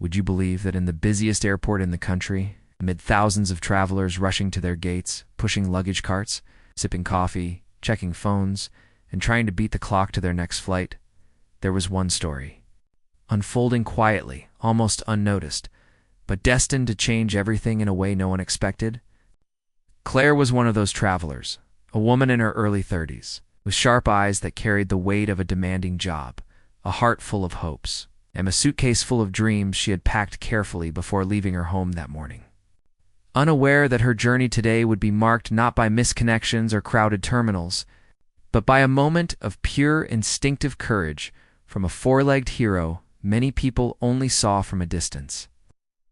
Would you believe that in the busiest airport in the country, amid thousands of travelers rushing to their gates, pushing luggage carts, sipping coffee, checking phones, and trying to beat the clock to their next flight, there was one story, unfolding quietly, almost unnoticed, but destined to change everything in a way no one expected? Claire was one of those travelers, a woman in her early 30s, with sharp eyes that carried the weight of a demanding job, a heart full of hopes, and a suitcase full of dreams she had packed carefully before leaving her home that morning. Unaware that her journey today would be marked not by misconnections or crowded terminals, but by a moment of pure instinctive courage from a four-legged hero many people only saw from a distance.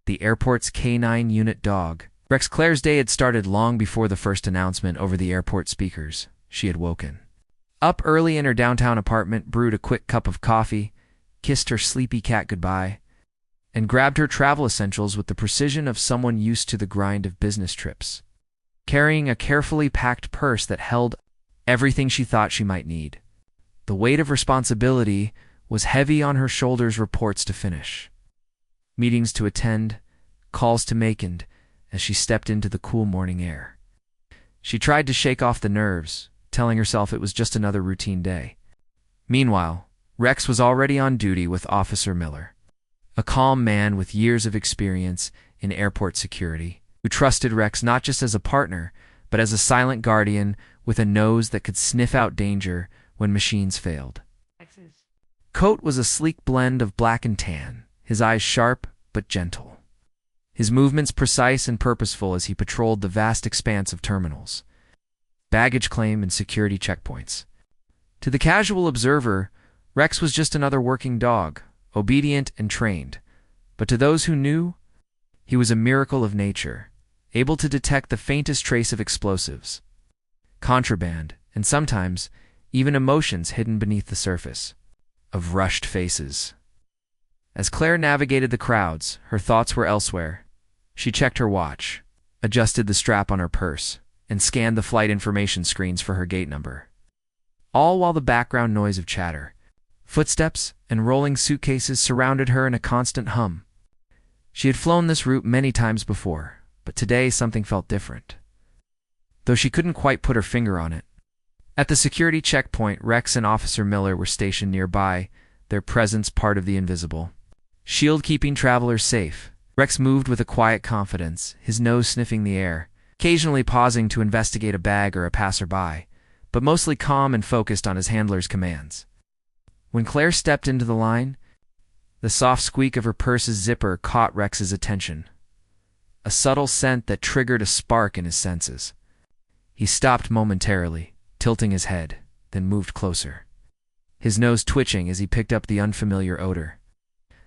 The airport's K9 unit dog. Rex. Claire's day had started long before the first announcement over the airport speakers. She had woken up early in her downtown apartment, brewed a quick cup of coffee, kissed her sleepy cat goodbye, and grabbed her travel essentials with the precision of someone used to the grind of business trips, carrying a carefully packed purse that held everything she thought she might need. The weight of responsibility was heavy on her shoulders, reports to finish, meetings to attend, calls to make, and as she stepped into the cool morning air, she tried to shake off the nerves, telling herself it was just another routine day. Meanwhile, Rex was already on duty with Officer Miller, a calm man with years of experience in airport security, who trusted Rex not just as a partner, but as a silent guardian with a nose that could sniff out danger when machines failed. Coat was a sleek blend of black and tan, his eyes sharp but gentle, his movements precise and purposeful as he patrolled the vast expanse of terminals, baggage claim, and security checkpoints. To the casual observer, Rex was just another working dog, obedient and trained, but to those who knew, he was a miracle of nature, able to detect the faintest trace of explosives, contraband, and sometimes even emotions hidden beneath the surface of rushed faces. As Claire navigated the crowds, her thoughts were elsewhere. She checked her watch, adjusted the strap on her purse, and scanned the flight information screens for her gate number, all while the background noise of chatter, footsteps, and rolling suitcases surrounded her in a constant hum. She had flown this route many times before, but today something felt different, though she couldn't quite put her finger on it. At the security checkpoint, Rex and Officer Miller were stationed nearby, their presence part of the invisible shield keeping travelers safe. Rex moved with a quiet confidence, his nose sniffing the air, occasionally pausing to investigate a bag or a passerby, but mostly calm and focused on his handler's commands. When Claire stepped into the line, the soft squeak of her purse's zipper caught Rex's attention, a subtle scent that triggered a spark in his senses. He stopped momentarily, tilting his head, then moved closer, his nose twitching as he picked up the unfamiliar odor,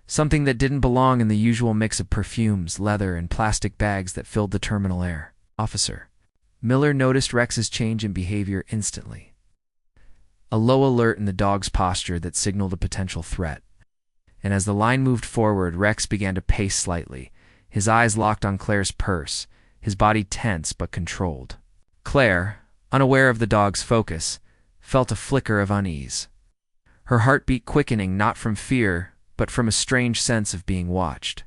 something that didn't belong in the usual mix of perfumes, leather, and plastic bags that filled the terminal air. Officer Miller noticed Rex's change in behavior instantly, a low alert in the dog's posture that signaled a potential threat. And as the line moved forward, Rex began to pace slightly, his eyes locked on Claire's purse, his body tense but controlled. Claire, unaware of the dog's focus, felt a flicker of unease, her heartbeat quickening not from fear but from a strange sense of being watched.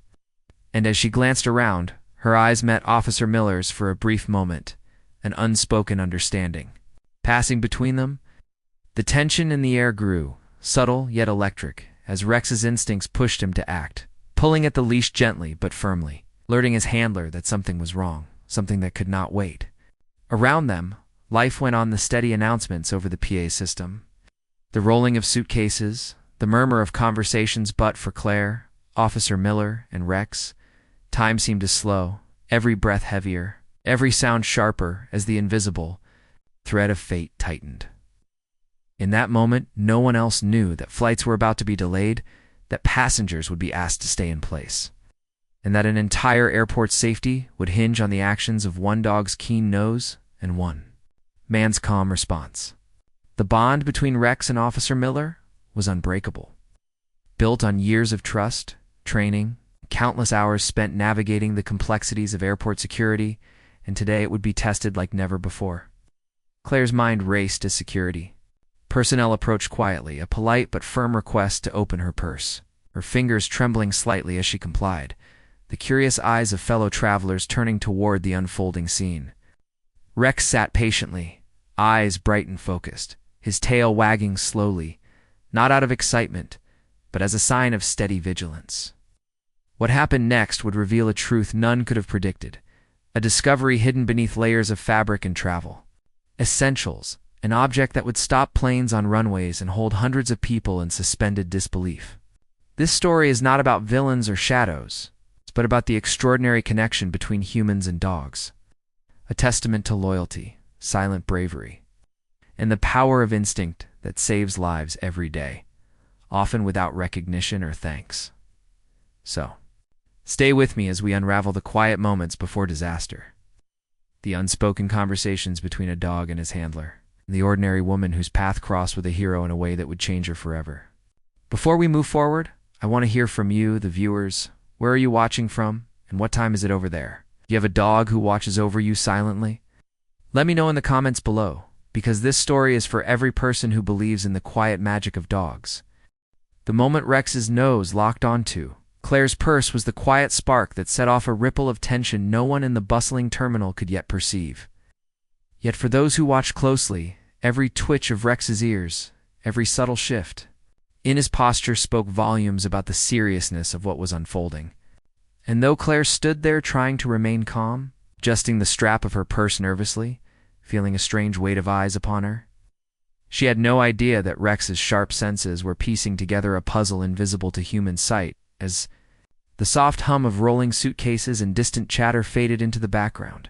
And as she glanced around, her eyes met Officer Miller's for a brief moment, an unspoken understanding. Passing between them, the tension in the air grew, subtle yet electric, as Rex's instincts pushed him to act, pulling at the leash gently but firmly, alerting his handler that something was wrong, something that could not wait. Around them, life went on, the steady announcements over the PA system, the rolling of suitcases, the murmur of conversations, but for Claire, Officer Miller, and Rex, time seemed to slow, every breath heavier, every sound sharper as the invisible thread of fate tightened. In that moment, no one else knew that flights were about to be delayed, that passengers would be asked to stay in place, and that an entire airport's safety would hinge on the actions of one dog's keen nose and one man's calm response. The bond between Rex and Officer Miller was unbreakable, built on years of trust, training, countless hours spent navigating the complexities of airport security, and today it would be tested like never before. Claire's mind raced as security personnel approached quietly, a polite but firm request to open her purse. her fingers trembling slightly as she complied, the curious eyes of fellow travelers turning toward the unfolding scene. Rex sat patiently, eyes bright and focused, his tail wagging slowly, not out of excitement, but as a sign of steady vigilance. What happened next would reveal a truth none could have predicted, a discovery hidden beneath layers of fabric and travel. Essentials, an object that would stop planes on runways and hold hundreds of people in suspended disbelief. This story is not about villains or shadows, but about the extraordinary connection between humans and dogs. A testament to loyalty, silent bravery, and the power of instinct that saves lives every day, often without recognition or thanks. So, stay with me as we unravel the quiet moments before disaster. The unspoken conversations between a dog and his handler, and the ordinary woman whose path crossed with a hero in a way that would change her forever. Before we move forward, I want to hear from you, the viewers. Where are you watching from, and what time is it over there? Do you have a dog who watches over you silently? Let me know in the comments below, because this story is for every person who believes in the quiet magic of dogs. The moment Rex's nose locked onto Claire's purse was the quiet spark that set off a ripple of tension no one in the bustling terminal could yet perceive. Yet for those who watched closely, every twitch of Rex's ears, every subtle shift in his posture spoke volumes about the seriousness of what was unfolding. And though Claire stood there trying to remain calm, adjusting the strap of her purse nervously, feeling a strange weight of eyes upon her, she had no idea that Rex's sharp senses were piecing together a puzzle invisible to human sight as the soft hum of rolling suitcases and distant chatter faded into the background,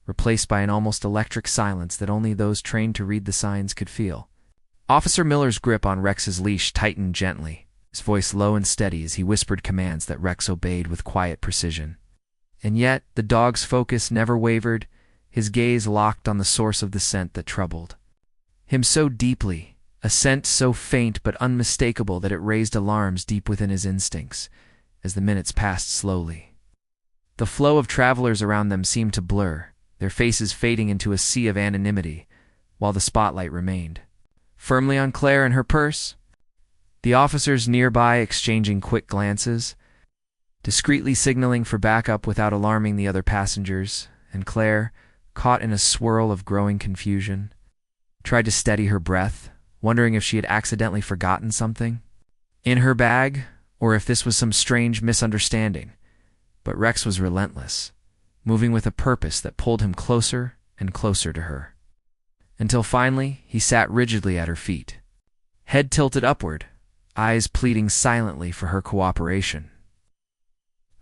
replaced by an almost electric silence that only those trained to read the signs could feel. Officer Miller's grip on Rex's leash tightened gently, his voice low and steady as he whispered commands that Rex obeyed with quiet precision. And yet, the dog's focus never wavered, his gaze locked on the source of the scent that troubled him so deeply, a scent so faint but unmistakable that it raised alarms deep within his instincts as the minutes passed slowly. The flow of travelers around them seemed to blur, their faces fading into a sea of anonymity, while the spotlight remained firmly on Claire and her purse. The officers nearby exchanging quick glances, discreetly signaling for backup without alarming the other passengers, and Claire, caught in a swirl of growing confusion, tried to steady her breath, wondering if she had accidentally forgotten something in her bag, or if this was some strange misunderstanding. But Rex was relentless, moving with a purpose that pulled him closer and closer to her, until finally he sat rigidly at her feet, head tilted upward, eyes pleading silently for her cooperation.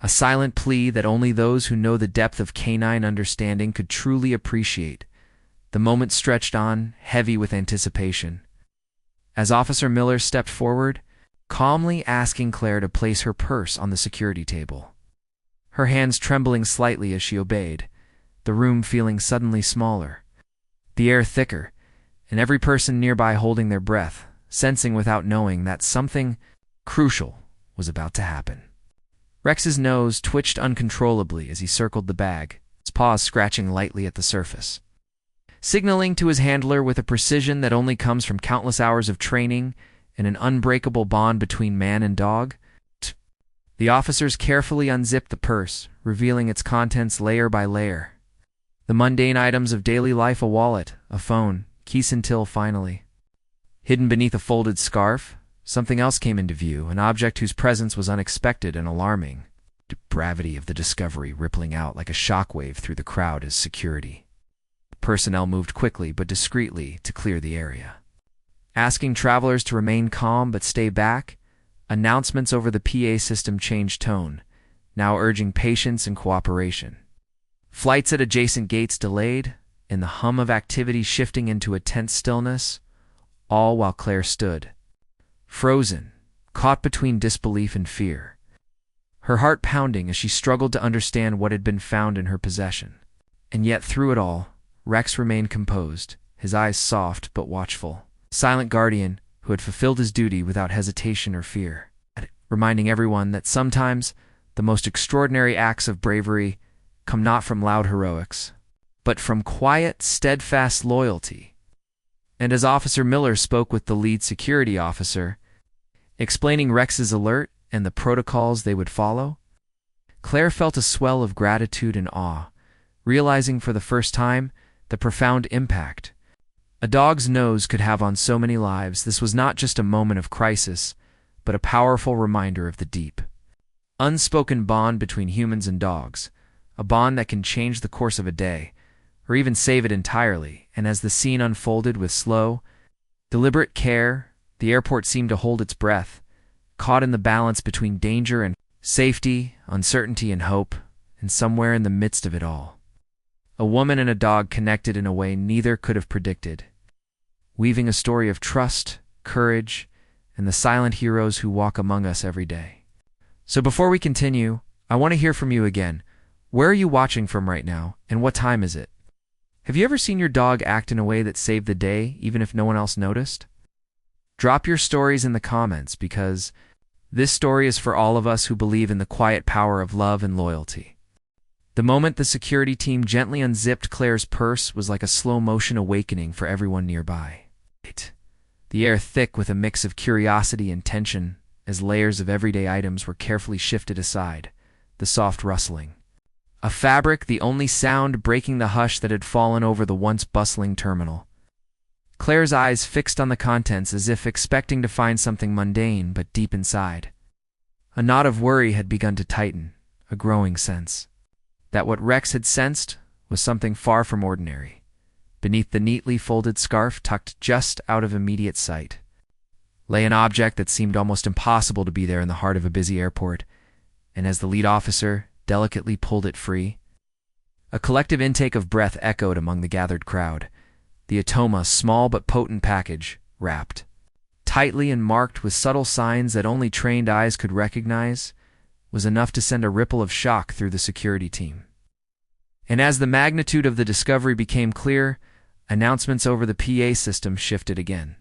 A silent plea that only those who know the depth of canine understanding could truly appreciate. The moment stretched on, heavy with anticipation, as Officer Miller stepped forward, calmly asking Claire to place her purse on the security table. Her hands trembling slightly as she obeyed, the room feeling suddenly smaller, the air thicker, and every person nearby holding their breath, sensing without knowing that something crucial was about to happen. Rex's nose twitched uncontrollably as he circled the bag, his paws scratching lightly at the surface, signaling to his handler with a precision that only comes from countless hours of training and an unbreakable bond between man and dog. The officers carefully unzipped the purse, revealing its contents layer by layer. The mundane items of daily life, a wallet, a phone, keys until finally. Hidden beneath a folded scarf, something else came into view, an object whose presence was unexpected and alarming, the gravity of the discovery rippling out like a shockwave through the crowd as security. Personnel moved quickly but discreetly to clear the area, asking travelers to remain calm but stay back. Announcements over the PA system changed tone, now urging patience and cooperation. Flights at adjacent gates delayed, and the hum of activity shifting into a tense stillness, all while Claire stood, frozen, caught between disbelief and fear, her heart pounding as she struggled to understand what had been found in her possession. And yet through it all, Rex remained composed, his eyes soft but watchful, silent guardian who had fulfilled his duty without hesitation or fear, reminding everyone that sometimes the most extraordinary acts of bravery come not from loud heroics, but from quiet, steadfast loyalty. And as Officer Miller spoke with the lead security officer, explaining Rex's alert and the protocols they would follow. Claire felt a swell of gratitude and awe, realizing for the first time the profound impact a dog's nose could have on so many lives. This was not just a moment of crisis, but a powerful reminder of the deep, unspoken bond between humans and dogs, a bond that can change the course of a day, or even save it entirely. And as the scene unfolded with slow, deliberate care, the airport seemed to hold its breath, caught in the balance between danger and safety, uncertainty and hope, and somewhere in the midst of it all, a woman and a dog connected in a way neither could have predicted, weaving a story of trust, courage, and the silent heroes who walk among us every day. So before we continue, I want to hear from you again. Where are you watching from right now, and what time is it? Have you ever seen your dog act in a way that saved the day, even if no one else noticed? Drop your stories in the comments, because this story is for all of us who believe in the quiet power of love and loyalty. The moment the security team gently unzipped Claire's purse was like a slow-motion awakening for everyone nearby. The air thick with a mix of curiosity and tension as layers of everyday items were carefully shifted aside, the soft rustling. A fabric, the only sound breaking the hush that had fallen over the once bustling terminal. Claire's eyes fixed on the contents as if expecting to find something mundane, but deep inside, a knot of worry had begun to tighten, a growing sense that what Rex had sensed was something far from ordinary. Beneath the neatly folded scarf tucked just out of immediate sight lay an object that seemed almost impossible to be there in the heart of a busy airport, and as the lead officer delicately pulled it free, a collective intake of breath echoed among the gathered crowd. The Atoma, small but potent package, wrapped tightly and marked with subtle signs that only trained eyes could recognize, was enough to send a ripple of shock through the security team. And as the magnitude of the discovery became clear, announcements over the PA system shifted again,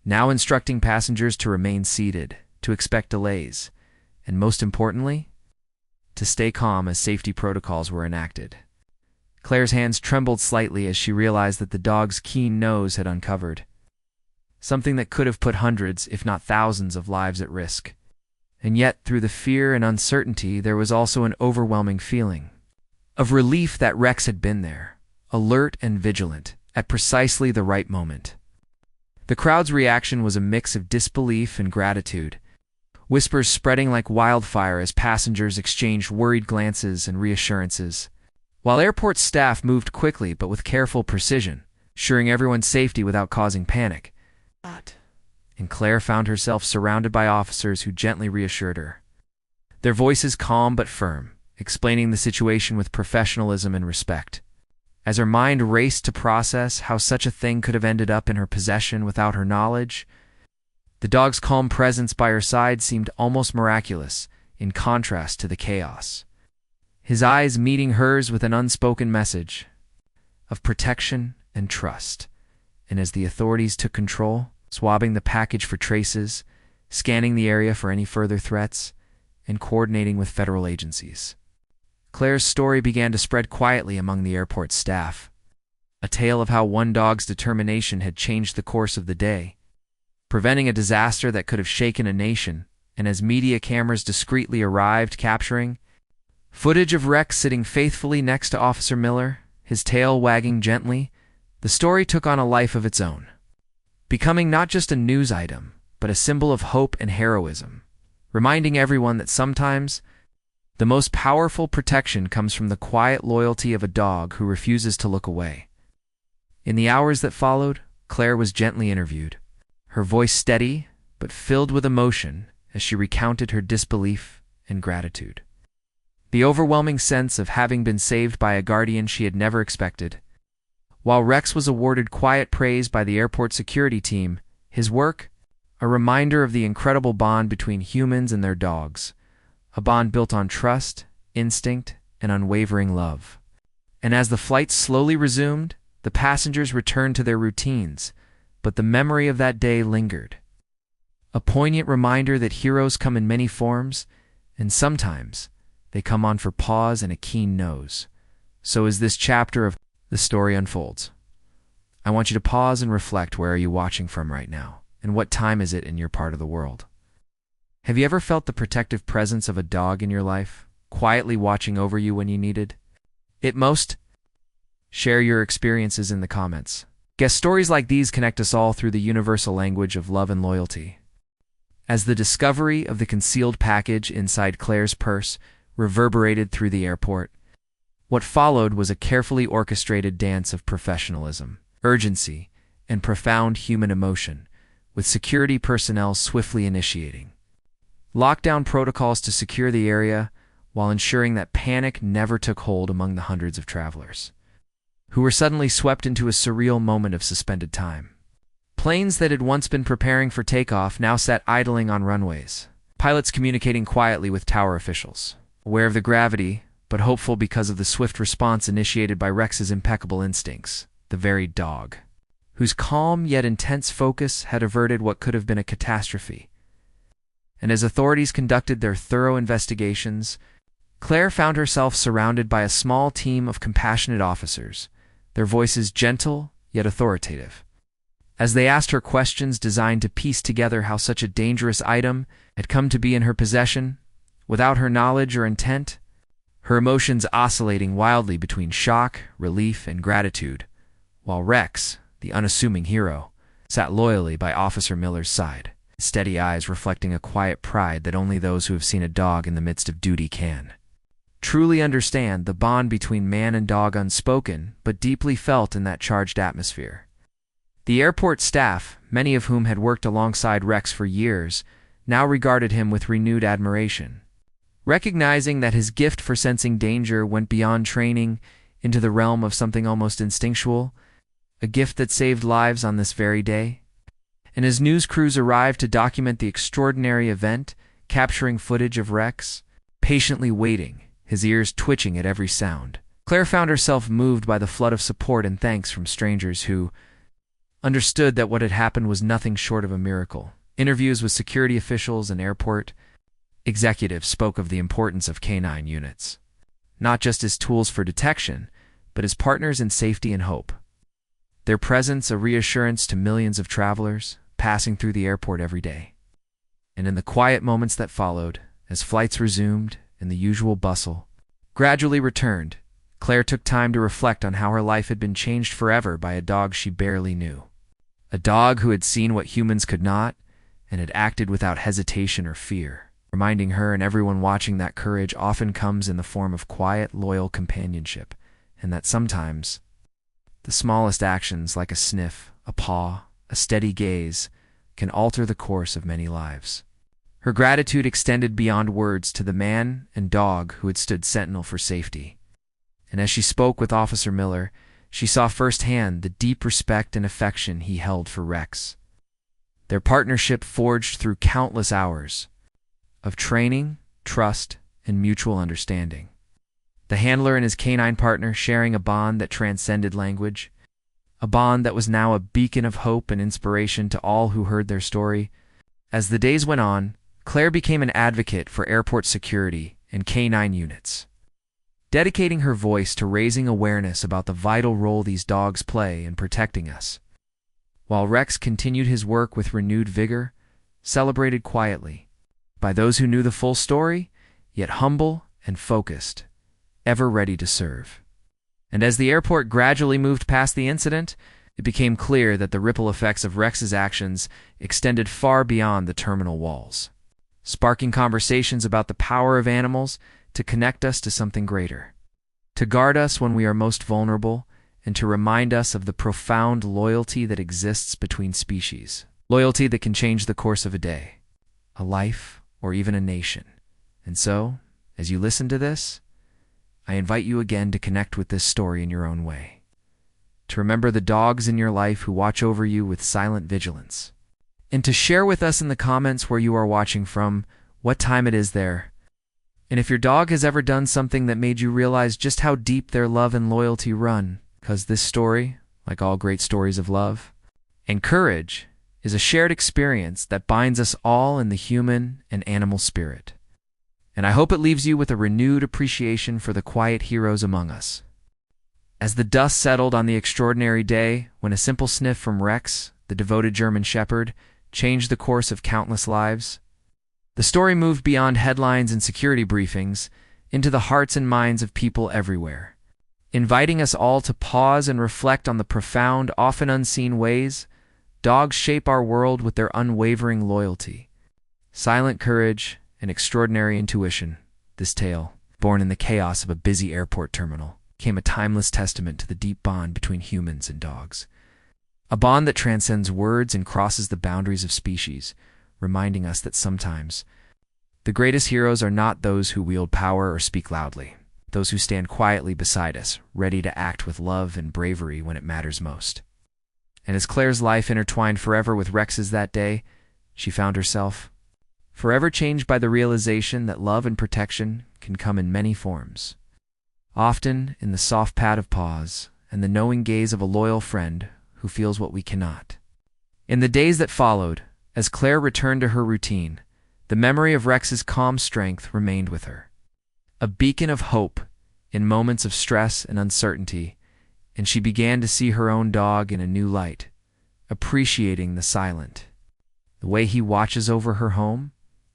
now instructing passengers to remain seated, to expect delays, and most importantly, to stay calm as safety protocols were enacted. Claire's hands trembled slightly as she realized that the dog's keen nose had uncovered something that could have put hundreds, if not thousands, of lives at risk. And yet, through the fear and uncertainty, there was also an overwhelming feeling of relief that Rex had been there, alert and vigilant, at precisely the right moment. The crowd's reaction was a mix of disbelief and gratitude, whispers spreading like wildfire as passengers exchanged worried glances and reassurances, while airport staff moved quickly but with careful precision, ensuring everyone's safety without causing panic. And Claire found herself surrounded by officers who gently reassured her, their voices calm but firm, explaining the situation with professionalism and respect. As her mind raced to process how such a thing could have ended up in her possession without her knowledge, the dog's calm presence by her side seemed almost miraculous, in contrast to the chaos. His eyes meeting hers with an unspoken message of protection and trust. And as the authorities took control, swabbing the package for traces, scanning the area for any further threats, and coordinating with federal agencies, Claire's story began to spread quietly among the airport staff, a tale of how one dog's determination had changed the course of the day, preventing a disaster that could have shaken a nation. And as media cameras discreetly arrived, capturing footage of Rex sitting faithfully next to Officer Miller, his tail wagging gently, the story took on a life of its own, becoming not just a news item, but a symbol of hope and heroism, reminding everyone that sometimes the most powerful protection comes from the quiet loyalty of a dog who refuses to look away. In the hours that followed, Claire was gently interviewed, her voice steady but filled with emotion as she recounted her disbelief and gratitude. The overwhelming sense of having been saved by a guardian she had never expected. While Rex was awarded quiet praise by the airport security team, his work, a reminder of the incredible bond between humans and their dogs, a bond built on trust, instinct, and unwavering love. And as the flight slowly resumed, the passengers returned to their routines, but the memory of that day lingered. A poignant reminder that heroes come in many forms, and sometimes they come on for pause and a keen nose. So as this chapter of the story unfolds, I want you to pause and reflect. Where are you watching from right now? And what time is it in your part of the world? Have you ever felt the protective presence of a dog in your life, quietly watching over you when you needed it most? Share your experiences in the comments. Guess stories like these connect us all through the universal language of love and loyalty. As the discovery of the concealed package inside Claire's purse reverberated through the airport, what followed was a carefully orchestrated dance of professionalism, urgency, and profound human emotion, with security personnel swiftly initiating lockdown protocols to secure the area while ensuring that panic never took hold among the hundreds of travelers who were suddenly swept into a surreal moment of suspended time. Planes that had once been preparing for takeoff now sat idling on runways, pilots communicating quietly with tower officials, aware of the gravity, but hopeful because of the swift response initiated by Rex's impeccable instincts, the very dog, whose calm yet intense focus had averted what could have been a catastrophe. And as authorities conducted their thorough investigations, Claire found herself surrounded by a small team of compassionate officers, their voices gentle yet authoritative. As they asked her questions designed to piece together how such a dangerous item had come to be in her possession, without her knowledge or intent, her emotions oscillating wildly between shock, relief, and gratitude, while Rex, the unassuming hero, sat loyally by Officer Miller's side, his steady eyes reflecting a quiet pride that only those who have seen a dog in the midst of duty can truly understand, the bond between man and dog unspoken but deeply felt in that charged atmosphere. The airport staff, many of whom had worked alongside Rex for years, now regarded him with renewed admiration, recognizing that his gift for sensing danger went beyond training into the realm of something almost instinctual, a gift that saved lives on this very day. And as news crews arrived to document the extraordinary event, capturing footage of Rex, patiently waiting, his ears twitching at every sound, Claire found herself moved by the flood of support and thanks from strangers who understood that what had happened was nothing short of a miracle. Interviews with security officials and airport executives spoke of the importance of canine units, not just as tools for detection, but as partners in safety and hope. Their presence a reassurance to millions of travelers passing through the airport every day. And in the quiet moments that followed, as flights resumed and the usual bustle gradually returned, Claire took time to reflect on how her life had been changed forever by a dog she barely knew. A dog who had seen what humans could not and had acted without hesitation or fear, reminding her and everyone watching that courage often comes in the form of quiet, loyal companionship, and that sometimes the smallest actions, like a sniff, a paw, a steady gaze, can alter the course of many lives. Her gratitude extended beyond words to the man and dog who had stood sentinel for safety. And as she spoke with Officer Miller, she saw firsthand the deep respect and affection he held for Rex. Their partnership forged through countless hours of training, trust, and mutual understanding. The handler and his canine partner sharing a bond that transcended language, a bond that was now a beacon of hope and inspiration to all who heard their story. As the days went on, Claire became an advocate for airport security and canine units, dedicating her voice to raising awareness about the vital role these dogs play in protecting us, while Rex continued his work with renewed vigor, celebrated quietly by those who knew the full story, yet humble and focused, ever ready to serve. And as the airport gradually moved past the incident, it became clear that the ripple effects of Rex's actions extended far beyond the terminal walls, sparking conversations about the power of animals to connect us to something greater, to guard us when we are most vulnerable, and to remind us of the profound loyalty that exists between species. Loyalty that can change the course of a day, a life, or even a nation. And so, as you listen to this, I invite you again to connect with this story in your own way, to remember the dogs in your life who watch over you with silent vigilance, and to share with us in the comments where you are watching from, what time it is there, and if your dog has ever done something that made you realize just how deep their love and loyalty run, because this story, like all great stories of love and courage, is a shared experience that binds us all in the human and animal spirit. And I hope it leaves you with a renewed appreciation for the quiet heroes among us. As the dust settled on the extraordinary day when a simple sniff from Rex, the devoted German Shepherd, changed the course of countless lives, The story moved beyond headlines and security briefings into the hearts and minds of people everywhere, inviting us all to pause and reflect on the profound, often unseen ways dogs shape our world with their unwavering loyalty, silent courage, and extraordinary intuition. This tale, born in the chaos of a busy airport terminal, became a timeless testament to the deep bond between humans and dogs. A bond that transcends words and crosses the boundaries of species, reminding us that sometimes the greatest heroes are not those who wield power or speak loudly, those who stand quietly beside us, ready to act with love and bravery when it matters most. And as Claire's life intertwined forever with Rex's that day, she found herself forever changed by the realization that love and protection can come in many forms, often in the soft pat of paws and the knowing gaze of a loyal friend who feels what we cannot. In the days that followed, as Claire returned to her routine, the memory of Rex's calm strength remained with her, a beacon of hope in moments of stress and uncertainty, and she began to see her own dog in a new light, appreciating the silent, the way he watches over her home,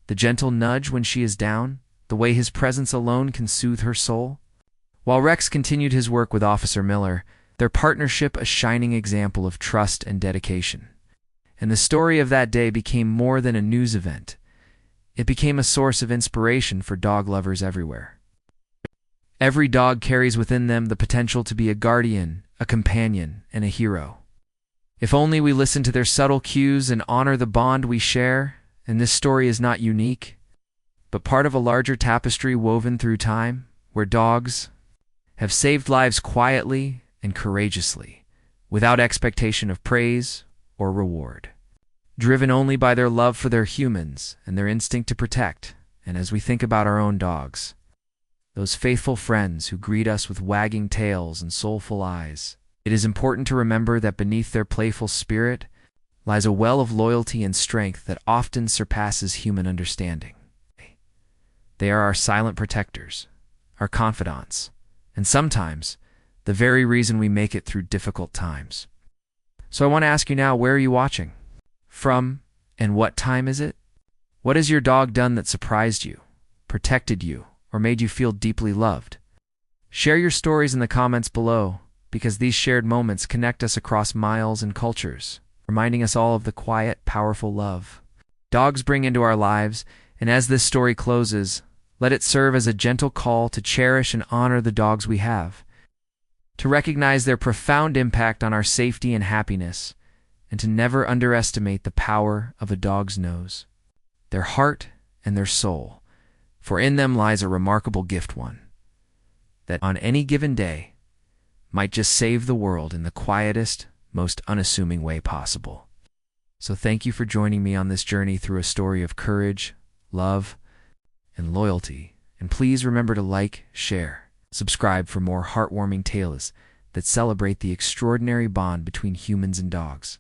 the gentle nudge when she is down, the way his presence alone can soothe her soul. While Rex continued his work with Officer Miller, their partnership a shining example of trust and dedication. And the story of that day became more than a news event. It became a source of inspiration for dog lovers everywhere. Every dog carries within them the potential to be a guardian, a companion, and a hero. If only we listen to their subtle cues and honor the bond we share, and this story is not unique, but part of a larger tapestry woven through time, where dogs have saved lives quietly and courageously, without expectation of praise or reward, driven only by their love for their humans and their instinct to protect. And as we think about our own dogs, those faithful friends who greet us with wagging tails and soulful eyes, it is important to remember that beneath their playful spirit lies a well of loyalty and strength that often surpasses human understanding. They are our silent protectors, our confidants, and sometimes the very reason we make it through difficult times. So I want to ask you now, where are you watching from, and what time is it? What has your dog done that surprised you, protected you, or made you feel deeply loved? Share your stories in the comments below, because these shared moments connect us across miles and cultures, reminding us all of the quiet, powerful love dogs bring into our lives. And as this story closes, let it serve as a gentle call to cherish and honor the dogs we have, to recognize their profound impact on our safety and happiness, and to never underestimate the power of a dog's nose, their heart, and their soul, for in them lies a remarkable gift, one that on any given day might just save the world in the quietest, most unassuming way possible. So thank you for joining me on this journey through a story of courage, love, and loyalty. And please remember to like, share, subscribe for more heartwarming tales that celebrate the extraordinary bond between humans and dogs.